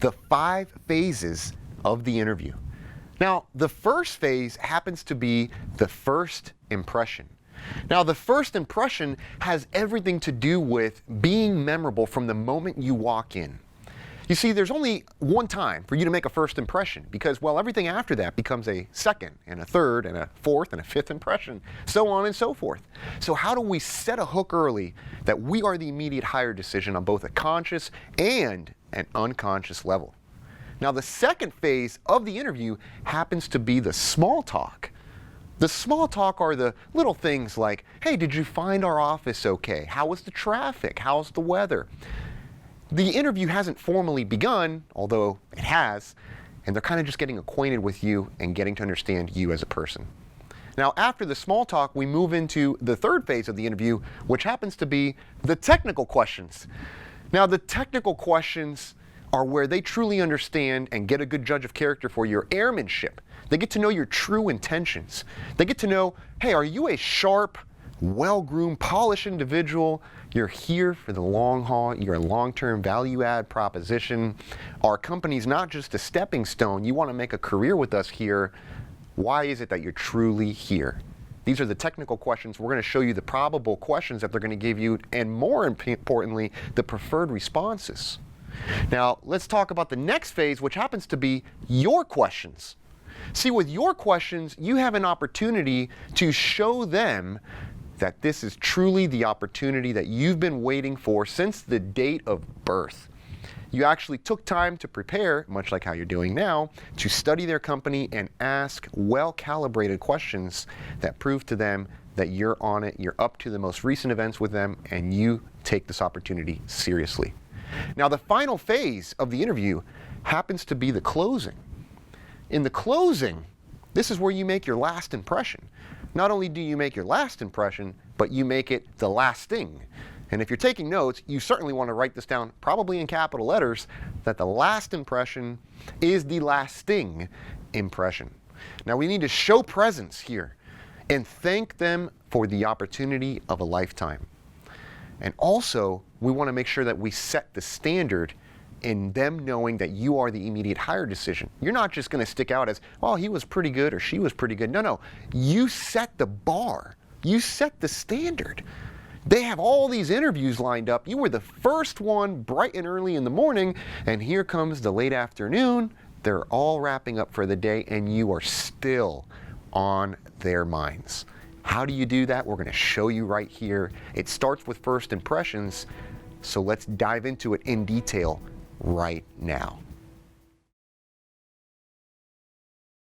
the 5 phases of the interview. Now, the first phase happens to be the first impression. Now, the first impression has everything to do with being memorable from the moment you walk in. You see, there's only one time for you to make a first impression because, well, everything after that becomes a second and a third and a fourth and a fifth impression, so on and so forth. So how do we set a hook early that we are the immediate hire decision on both a conscious and an unconscious level? Now, the second phase of the interview happens to be the small talk. The small talk are the little things like, hey, did you find our office okay? How was the traffic? How's the weather? The interview hasn't formally begun, although it has, and they're kind of just getting acquainted with you and getting to understand you as a person. Now, after the small talk, we move into the third phase of the interview, which happens to be the technical questions. Now, the technical questions are where they truly understand and get a good judge of character for your airmanship. They get to know your true intentions. They get to know, hey, are you a sharp, well-groomed, polished individual? You're here for the long haul. You're a long-term value-add proposition. Our company's not just a stepping stone. You want to make a career with us here. Why is it that you're truly here? These are the technical questions. We're going to show you the probable questions that they're going to give you, and more importantly, the preferred responses. Now, let's talk about the next phase, which happens to be your questions. See, with your questions, you have an opportunity to show them that this is truly the opportunity that you've been waiting for since the date of birth. You actually took time to prepare, much like how you're doing now, to study their company and ask well-calibrated questions that prove to them that you're on it, you're up to the most recent events with them, and you take this opportunity seriously. Now, the final phase of the interview happens to be the closing. In the closing, this is where you make your last impression. Not only do you make your last impression, but you make it the lasting. And if you're taking notes, you certainly want to write this down, probably in capital letters, that the last impression is the lasting impression. Now, we need to show presence here and thank them for the opportunity of a lifetime. And also, we want to make sure that we set the standard in them knowing that you are the immediate hire decision. You're not just going to stick out as, well, he was pretty good or she was pretty good. No. You set the bar. You set the standard. They have all these interviews lined up. You were the first one bright and early in the morning, and here comes the late afternoon. They're all wrapping up for the day, and you are still on their minds. How do you do that? We're going to show you right here. It starts with first impressions, so let's dive into it in detail right now.